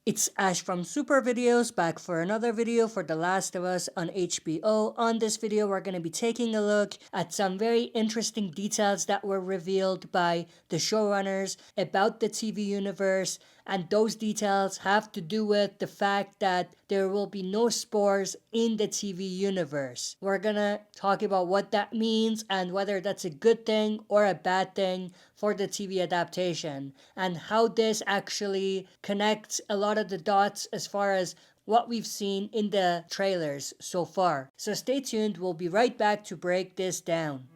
It's Ash from Super Videos back for another video for The Last of Us on HBO. On this video, we're going to be taking a look at some very interesting details that were revealed by the showrunners about the TV universe, and those details have to do with the fact that there will be no spores in the TV universe. We're gonna talk about what that means and whether that's a good thing or a bad thing for the TV adaptation, and how this actually connects a lot of the dots as far as what we've seen in the trailers so far. So stay tuned, we'll be right back to break this down.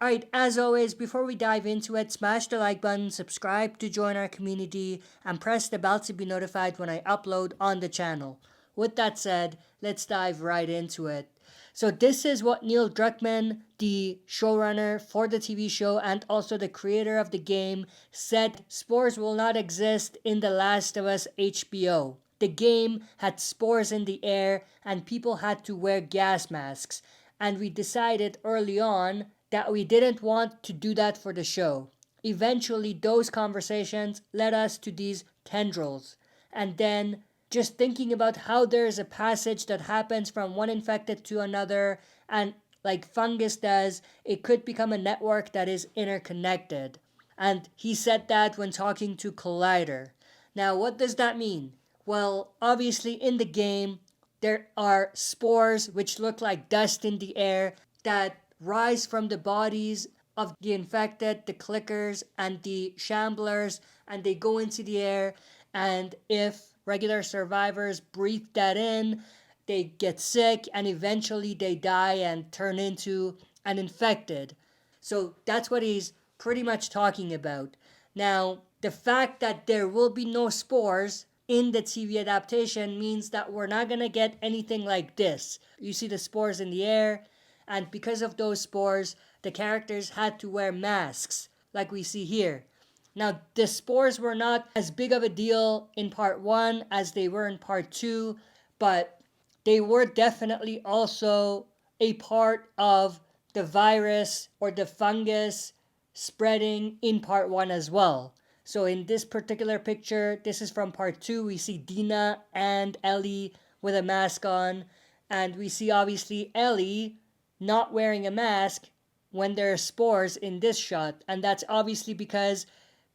Alright, as always, before we dive into it, smash the like button, subscribe to join our community, and press the bell to be notified when I upload on the channel. With that said, let's dive right into it. So this is what Neil Druckmann, the showrunner for the TV show and also the creator of the game, said spores will not exist in The Last of Us HBO. The game had spores in the air and people had to wear gas masks, and we decided early on that we didn't want to do that for the show. Eventually, those conversations led us to these tendrils. And then just thinking about how there's a passage that happens from one infected to another, and like fungus does, it could become a network that is interconnected. And he said that when talking to Collider. Now, what does that mean? Well, obviously in the game, there are spores which look like dust in the air that rise from the bodies of the infected, the clickers, and the shamblers, and they go into the air, and if regular survivors breathe that in, they get sick, and eventually they die and turn into an infected. So that's what he's pretty much talking about. Now, the fact that there will be no spores in the TV adaptation means that we're not going to get anything like this. You see the spores in the air, and because of those spores, the characters had to wear masks, like we see here. Now, the spores were not as big of a deal in part 1 as they were in part 2, but they were definitely also a part of the virus or the fungus spreading in part 1 as well. So in this particular picture, this is from part 2, we see Dina and Ellie with a mask on, and we see obviously Ellie not wearing a mask when there are spores in this shot, and that's obviously because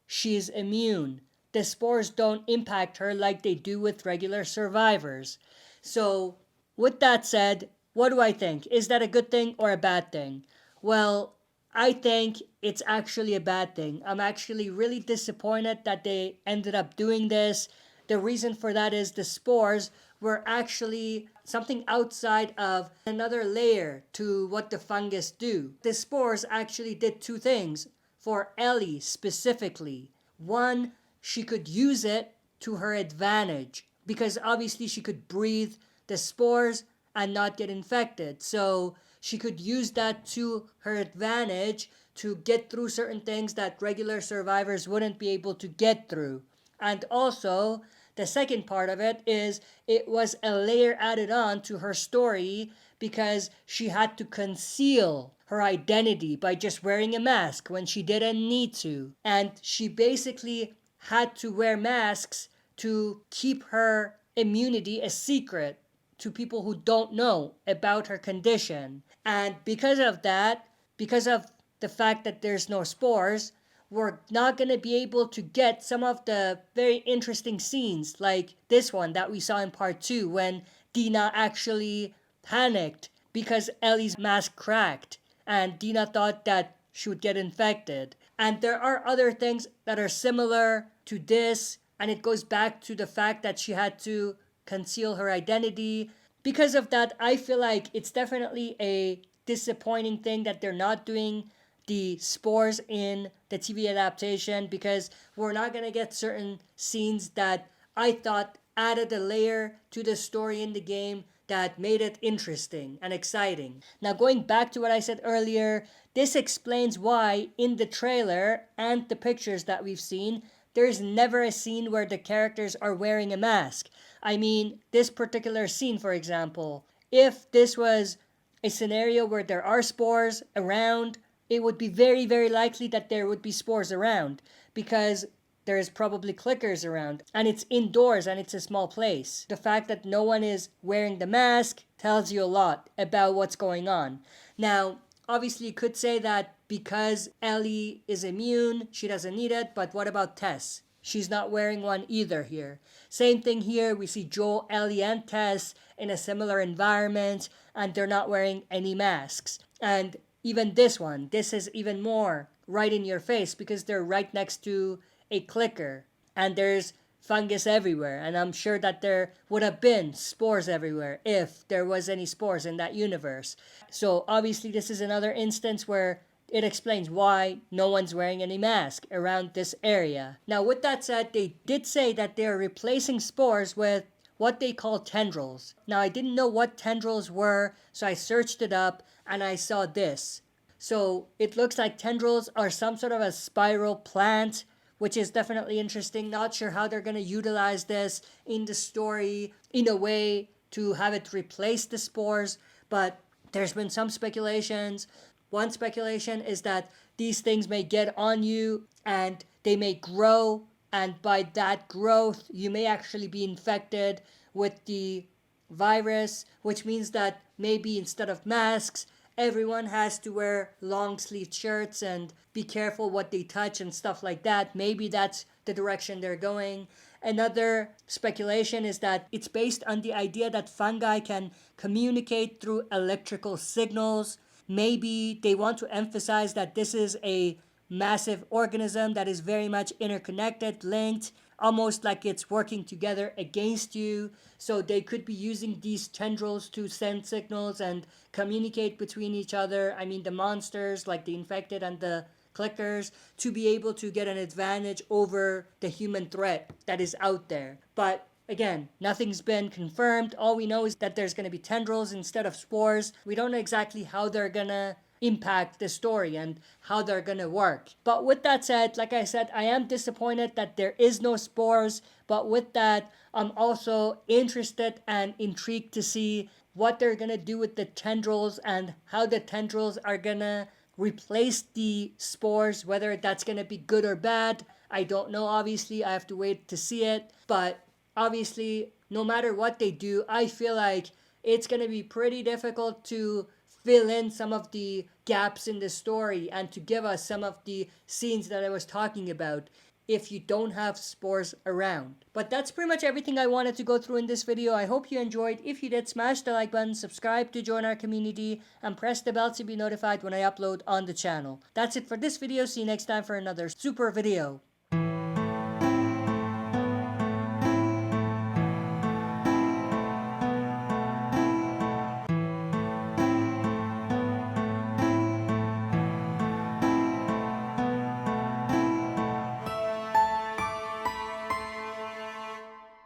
she's immune. The spores don't impact her like they do with regular survivors. So, with that said, what do I think? Is that a good thing or a bad thing? Well, I think it's actually a bad thing. I'm actually really disappointed that they ended up doing this. The reason for that is the spores were actually something outside of another layer to what the fungus do. The spores actually did two things for Ellie specifically. One, she could use it to her advantage because obviously she could breathe the spores and not get infected. So she could use that to her advantage to get through certain things that regular survivors wouldn't be able to get through. And also, the second part of it is it was a layer added on to her story because she had to conceal her identity by just wearing a mask when she didn't need to. And she basically had to wear masks to keep her immunity a secret to people who don't know about her condition. And because of that, because of the fact that there's no spores, we're not going to be able to get some of the very interesting scenes like this one that we saw in part 2 when Dina actually panicked because Ellie's mask cracked and Dina thought that she would get infected. And there are other things that are similar to this, and it goes back to the fact that she had to conceal her identity. Because of that, I feel like it's definitely a disappointing thing that they're not doing the spores in the TV adaptation because we're not going to get certain scenes that I thought added a layer to the story in the game that made it interesting and exciting. Now, going back to what I said earlier, this explains why in the trailer and the pictures that we've seen, there's never a scene where the characters are wearing a mask. I mean, this particular scene, for example, if this was a scenario where there are spores around, it would be very, very likely that there would be spores around because there's probably clickers around and it's indoors and it's a small place. The fact that no one is wearing the mask tells you a lot about what's going on. Now, obviously, you could say that because Ellie is immune, she doesn't need it, but what about Tess? She's not wearing one either here. Same thing here, we see Joel, Ellie, and Tess in a similar environment, and they're not wearing any masks. And even this one, this is even more right in your face because they're right next to a clicker, and there's fungus everywhere, and I'm sure that there would have been spores everywhere if there was any spores in that universe. So obviously this is another instance where it explains why no one's wearing any mask around this area. Now with that said, they did say that they're replacing spores with what they call tendrils. Now I didn't know what tendrils were, so I searched it up and I saw this. So it looks like tendrils are some sort of a spiral plant, which is definitely interesting. Not sure how they're going to utilize this in the story in a way to have it replace the spores, but there's been some speculations. One speculation is that these things may get on you and they may grow, and by that growth, you may actually be infected with the virus, which means that maybe instead of masks, everyone has to wear long sleeved shirts and be careful what they touch and stuff like that. Maybe that's the direction they're going. Another speculation is that it's based on the idea that fungi can communicate through electrical signals. Maybe they want to emphasize that this is a massive organism that is very much interconnected, linked, almost like it's working together against you. So they could be using these tendrils to send signals and communicate between each other. I mean, the monsters, like the infected and the clickers, to be able to get an advantage over the human threat that is out there. But again, nothing's been confirmed. All we know is that there's going to be tendrils instead of spores. We don't know exactly how they're going to impact the story and how they're gonna work. But with that said, like I said, I am disappointed that there is no spores, but with that, I'm also interested and intrigued to see what they're gonna do with the tendrils and how the tendrils are gonna replace the spores, whether that's gonna be good or bad. I don't know, obviously, I have to wait to see it, but obviously, no matter what they do, I feel like it's gonna be pretty difficult to fill in some of the gaps in the story and to give us some of the scenes that I was talking about if you don't have spores around. But that's pretty much everything I wanted to go through in this video. I hope you enjoyed. If you did, smash the like button, subscribe to join our community, and press the bell to be notified when I upload on the channel. That's it for this video. See you next time for another super video.